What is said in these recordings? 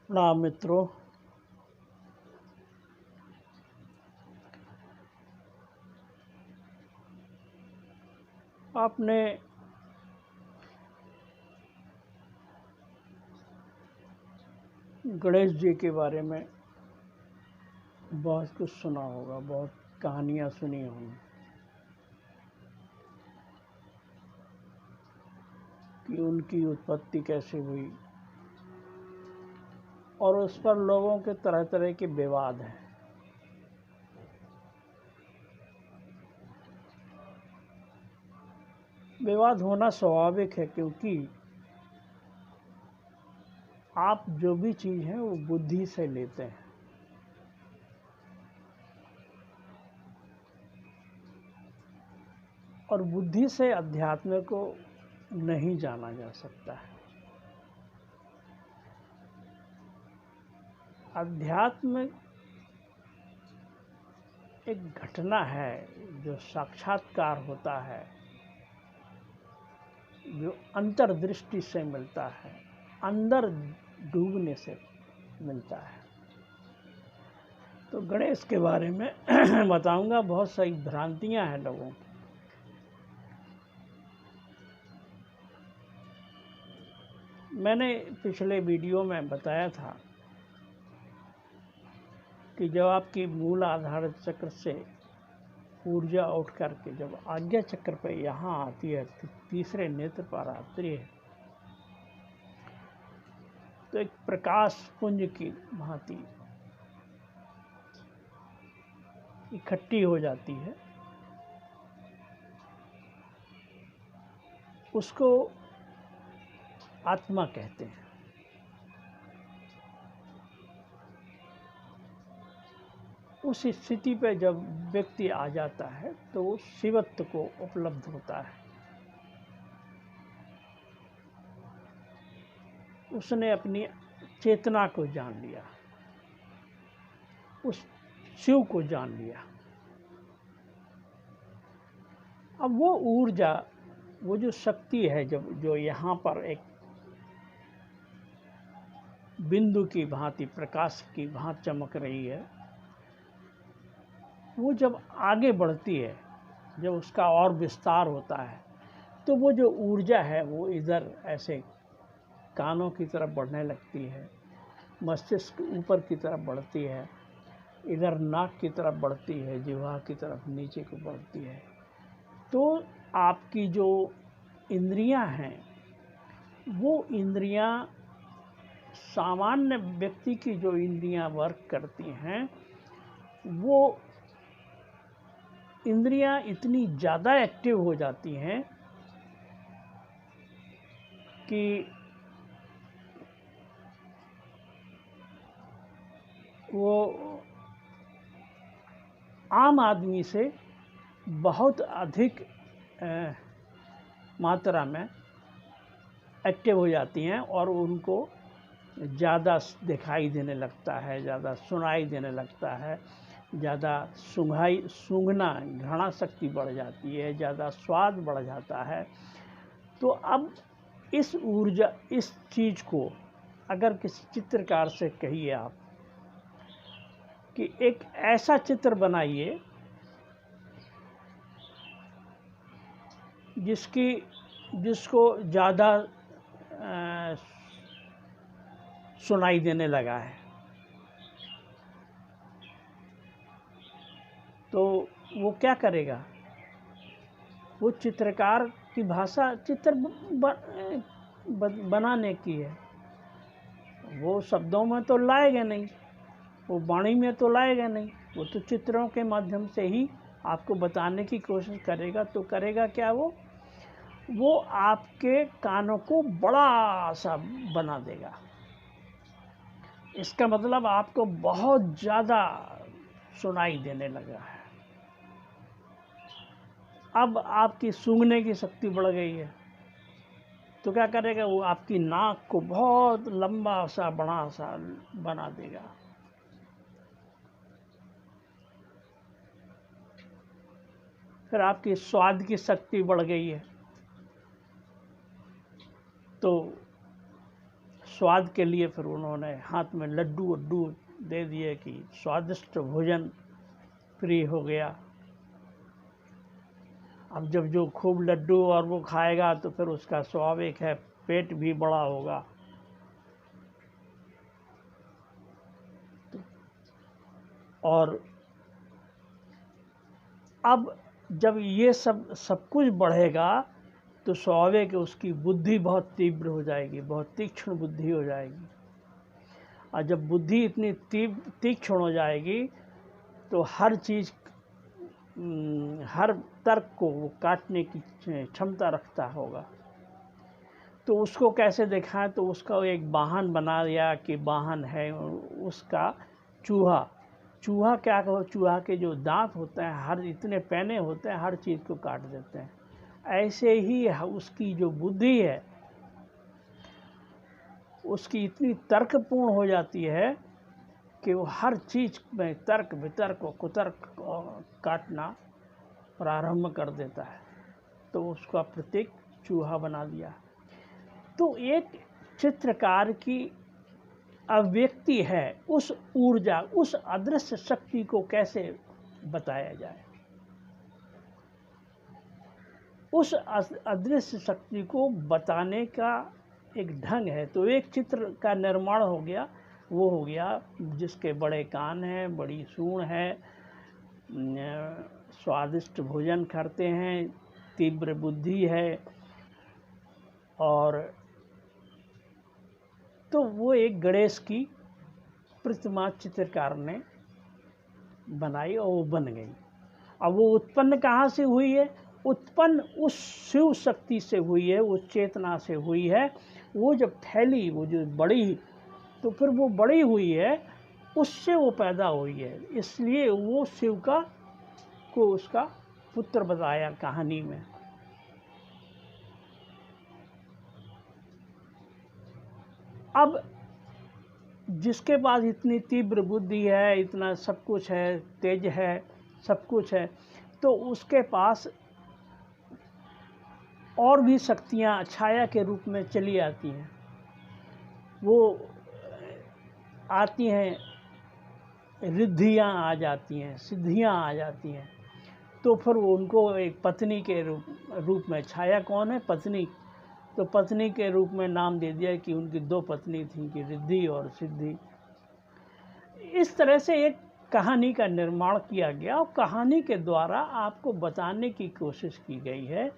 प्रणाम मित्रों। आपने गणेश जी के बारे में बहुत कुछ सुना होगा, बहुत कहानियाँ सुनी होंगी कि उनकी उत्पत्ति कैसे हुई और उस पर लोगों के तरह तरह के विवाद हैं। विवाद होना स्वाभाविक है, क्योंकि आप जो भी चीज़ है वो बुद्धि से लेते हैं। और बुद्धि से अध्यात्म को नहीं जाना जा सकता है। अध्यात्म एक घटना है जो साक्षात्कार होता है, जो अंतर्दृष्टि से मिलता है, अंदर डूबने से मिलता है। तो गणेश के बारे में बताऊंगा। बहुत सारी भ्रांतियां हैं लोगों की। मैंने पिछले वीडियो में बताया था कि जब आपकी मूल आधार चक्र से ऊर्जा उठ करके जब आज्ञा चक्र पर यहाँ आती है, तीसरे नेत्र पर आती है, तो एक प्रकाश पुंज की भांति इकट्ठी हो जाती है। उसको आत्मा कहते हैं। उस स्थिति पे जब व्यक्ति आ जाता है तो वो शिवत्व को उपलब्ध होता है। उसने अपनी चेतना को जान लिया, उस शिव को जान लिया। अब वो ऊर्जा, वो जो शक्ति है, जब जो यहाँ पर एक बिंदु की भांति, प्रकाश की भांति चमक रही है, वो जब आगे बढ़ती है, जब उसका और विस्तार होता है, तो वो जो ऊर्जा है वो इधर ऐसे कानों की तरफ बढ़ने लगती है, मस्तिष्क ऊपर की तरफ बढ़ती है, इधर नाक की तरफ बढ़ती है, जिह्वा की तरफ नीचे को बढ़ती है। तो आपकी जो इंद्रियां हैं, वो इंद्रियां, सामान्य व्यक्ति की जो इंद्रियां वर्क करती हैं, वो इंद्रियां इतनी ज़्यादा एक्टिव हो जाती हैं कि वो आम आदमी से बहुत अधिक मात्रा में एक्टिव हो जाती हैं और उनको ज़्यादा दिखाई देने लगता है, ज़्यादा सुनाई देने लगता है, ज़्यादा सूंघना, घ्राण शक्ति बढ़ जाती है, ज़्यादा स्वाद बढ़ जाता है। तो अब इस ऊर्जा, इस चीज़ को अगर किसी चित्रकार से कहिए आप कि एक ऐसा चित्र बनाइए जिसको ज़्यादा सुनाई देने लगा है, तो वो क्या करेगा? वो चित्रकार की भाषा चित्र बनाने की है। वो शब्दों में तो लाएगा नहीं, वो वाणी में तो लाएगा नहीं, वो तो चित्रों के माध्यम से ही आपको बताने की कोशिश करेगा। तो करेगा क्या? वो आपके कानों को बड़ा सा बना देगा। इसका मतलब आपको बहुत ज़्यादा सुनाई देने लगा है। अब आपकी सूंघने की शक्ति बढ़ गई है, तो क्या करेगा? वो आपकी नाक को बहुत लंबा सा, बड़ा सा बना देगा। फिर आपकी स्वाद की शक्ति बढ़ गई है, तो स्वाद के लिए फिर उन्होंने हाथ में लड्डू वड्डू दे दिए कि स्वादिष्ट भोजन प्रिय हो गया। अब जब जो खूब लड्डू और वो खाएगा तो फिर उसका स्वाभाविक है पेट भी बड़ा होगा। और अब जब ये सब कुछ बढ़ेगा तो स्वाभाविक उसकी बुद्धि बहुत तीव्र हो जाएगी, बहुत तीक्ष्ण बुद्धि हो जाएगी। और जब बुद्धि इतनी तीक्ष्ण हो जाएगी तो हर चीज़, हर तर्क को वो काटने की क्षमता रखता होगा। तो उसको कैसे दिखाएं? तो उसका एक वाहन बना दिया कि वाहन है उसका चूहा। चूहा क्या कहो, चूहा के जो दांत होते हैं, हर इतने पैने होते हैं, हर चीज़ को काट देते हैं। ऐसे ही उसकी जो बुद्धि है उसकी इतनी तर्कपूर्ण हो जाती है कि वो हर चीज़ में तर्क वितर्क और कुतर्क काटना प्रारंभ कर देता है। तो उसका प्रतीक चूहा बना दिया। तो एक चित्रकार की अभिव्यक्ति है, उस ऊर्जा, उस अदृश्य शक्ति को कैसे बताया जाए? उस अदृश्य शक्ति को बताने का एक ढंग है। तो एक चित्र का निर्माण हो गया, वो हो गया जिसके बड़े कान हैं, बड़ी सूंड है, स्वादिष्ट भोजन करते हैं, तीव्र बुद्धि है। और तो वो एक गणेश की प्रतिमा चित्रकार ने बनाई और वो बन गई। अब वो उत्पन्न कहाँ से हुई है? उत्पन्न उस शिव शक्ति से हुई है, उस चेतना से हुई है। वो जब फैली, वो जो बड़ी, तो फिर वो बड़ी हुई है, उससे वो पैदा हुई है। इसलिए वो शिव को उसका पुत्र बताया कहानी में। अब जिसके पास इतनी तीव्र बुद्धि है, इतना सब कुछ है, तेज है, सब कुछ है, तो उसके पास और भी शक्तियाँ छाया के रूप में चली आती हैं। वो आती हैं, रिद्धियाँ आ जाती हैं, सिद्धियाँ आ जाती हैं। तो फिर उनको एक पत्नी के रूप में, छाया कौन है? पत्नी। तो पत्नी के रूप में नाम दे दिया कि उनकी 2 पत्नी थी, कि रिद्धि और सिद्धि। इस तरह से एक कहानी का निर्माण किया गया और कहानी के द्वारा आपको बताने की कोशिश की गई है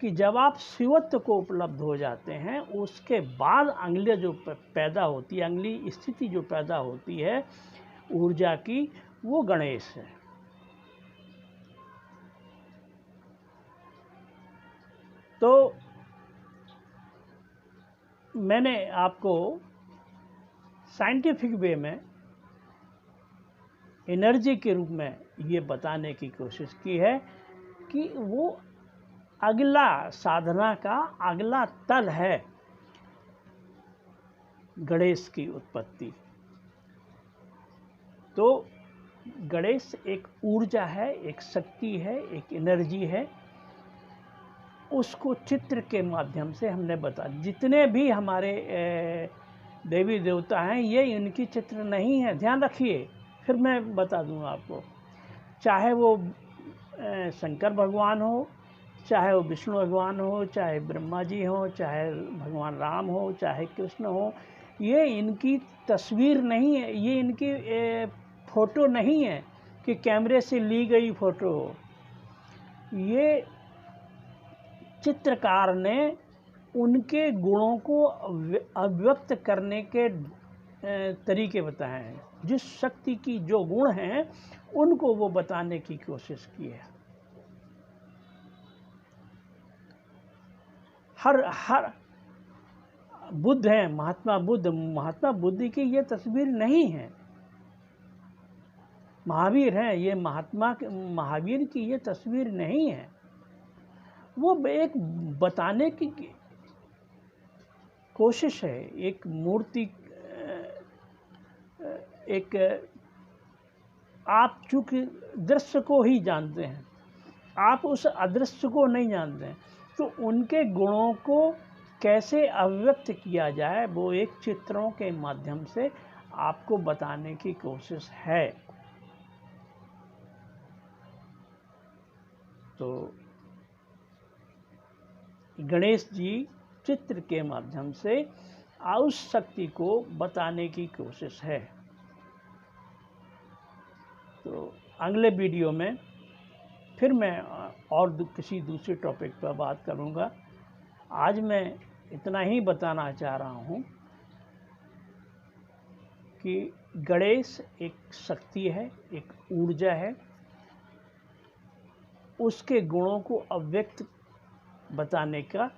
कि जब आप शिवत्व को उपलब्ध हो जाते हैं, उसके बाद अगले जो पैदा होती है, अगली स्थिति जो पैदा होती है ऊर्जा की, वो गणेश है। तो मैंने आपको साइंटिफिक वे में एनर्जी के रूप में ये बताने की कोशिश की है कि वो अगला साधना का अगला तल है गणेश की उत्पत्ति। तो गणेश एक ऊर्जा है, एक शक्ति है, एक एनर्जी है। उसको चित्र के माध्यम से हमने बता, जितने भी हमारे देवी देवता हैं ये इनकी चित्र नहीं है, ध्यान रखिए, फिर मैं बता दूंगा आपको। चाहे वो शंकर भगवान हो, चाहे वो विष्णु भगवान हो, चाहे ब्रह्मा जी हो, चाहे भगवान राम हो, चाहे कृष्ण हो, ये इनकी तस्वीर नहीं है, ये इनकी फ़ोटो नहीं है कि कैमरे से ली गई फ़ोटो हो। ये चित्रकार ने उनके गुणों को अभिव्यक्त करने के तरीके बताए हैं। जिस शक्ति की जो गुण हैं उनको वो बताने की कोशिश की है। हर बुद्ध हैं, महात्मा बुद्ध की ये तस्वीर नहीं है। महावीर हैं, ये महावीर की ये तस्वीर नहीं है। वो एक बताने की कोशिश है, एक मूर्ति, एक आप चूँकि दृश्य को ही जानते हैं, आप उस अदृश्य को नहीं जानते हैं, तो उनके गुणों को कैसे अभिव्यक्त किया जाए वो एक चित्रों के माध्यम से आपको बताने की कोशिश है। तो गणेश जी चित्र के माध्यम से उस शक्ति को बताने की कोशिश है। तो अगले वीडियो में फिर मैं और किसी दूसरे टॉपिक पर बात करूंगा। आज मैं इतना ही बताना चाह रहा हूं कि गणेश एक शक्ति है, एक ऊर्जा है। उसके गुणों को अव्यक्त बताने का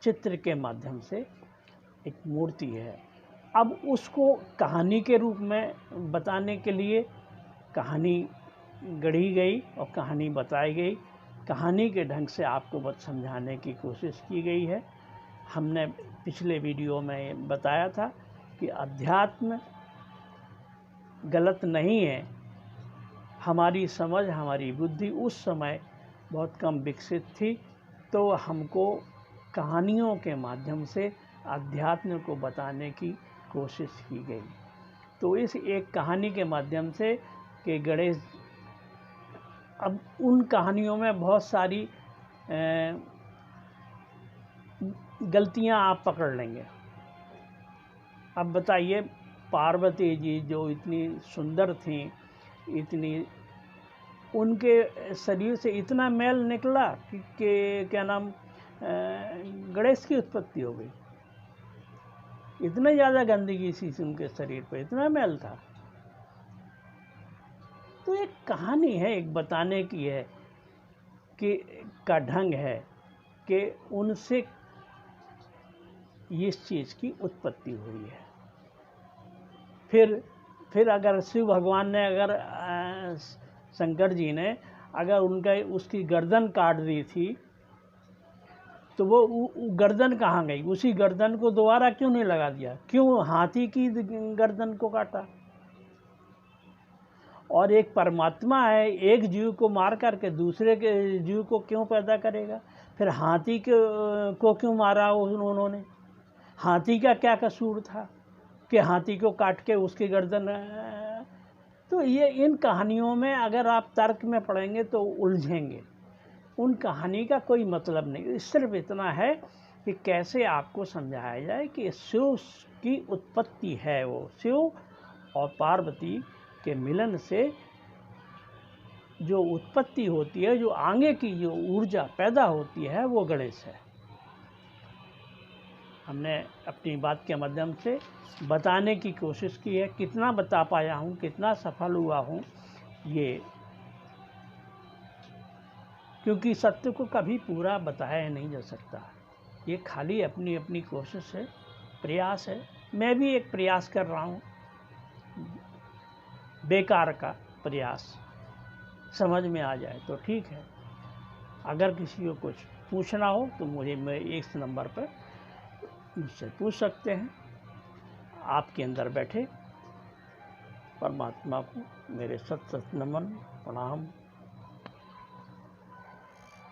चित्र के माध्यम से एक मूर्ति है। अब उसको कहानी के रूप में बताने के लिए कहानी गढ़ी गई और कहानी बताई गई। कहानी के ढंग से आपको समझाने की कोशिश की गई है। हमने पिछले वीडियो में बताया था कि अध्यात्म गलत नहीं है। हमारी समझ, हमारी बुद्धि उस समय बहुत कम विकसित थी, तो हमको कहानियों के माध्यम से अध्यात्म को बताने की कोशिश की गई। तो इस एक कहानी के माध्यम से कि गणेश, अब उन कहानियों में बहुत सारी गलतियां आप पकड़ लेंगे। अब बताइए, पार्वती जी जो इतनी सुंदर थीं, इतनी, उनके शरीर से इतना मैल निकला कि क्या नाम, गणेश की उत्पत्ति हो गई। इतना ज़्यादा गंदगी सी उनके शरीर पर, इतना मैल था। तो एक कहानी है, एक बताने की है कि का ढंग है कि उनसे इस चीज़ की उत्पत्ति हुई है। फिर अगर शिव भगवान ने, अगर शंकर जी ने अगर उसकी गर्दन काट दी थी, तो वो गर्दन कहाँ गई? उसी गर्दन को दोबारा क्यों नहीं लगा दिया? क्यों हाथी की गर्दन को काटा? और एक परमात्मा है, एक जीव को मार करके दूसरे के जीव को क्यों पैदा करेगा? फिर हाथी को क्यों मारा उन्होंने? हाथी का क्या कसूर था कि हाथी को काट के उसकी गर्दन? तो ये इन कहानियों में अगर आप तर्क में पढ़ेंगे तो उलझेंगे। उन कहानी का कोई मतलब नहीं, सिर्फ इतना है कि कैसे आपको समझाया जाए कि शिव की उत्पत्ति है, वो शिव और पार्वती के मिलन से जो उत्पत्ति होती है, जो आगे की जो ऊर्जा पैदा होती है, वो गणेश है। हमने अपनी बात के माध्यम से बताने की कोशिश की है। कितना बता पाया हूँ, कितना सफल हुआ हूँ, ये क्योंकि सत्य को कभी पूरा बताया नहीं जा सकता। ये खाली अपनी अपनी कोशिश है, प्रयास है। मैं भी एक प्रयास कर रहा हूँ, बेकार का प्रयास। समझ में आ जाए तो ठीक है। अगर किसी को कुछ पूछना हो तो मैं इस नंबर पर मुझसे पूछ सकते हैं। आपके अंदर बैठे परमात्मा को मेरे सत नमन, प्रणाम।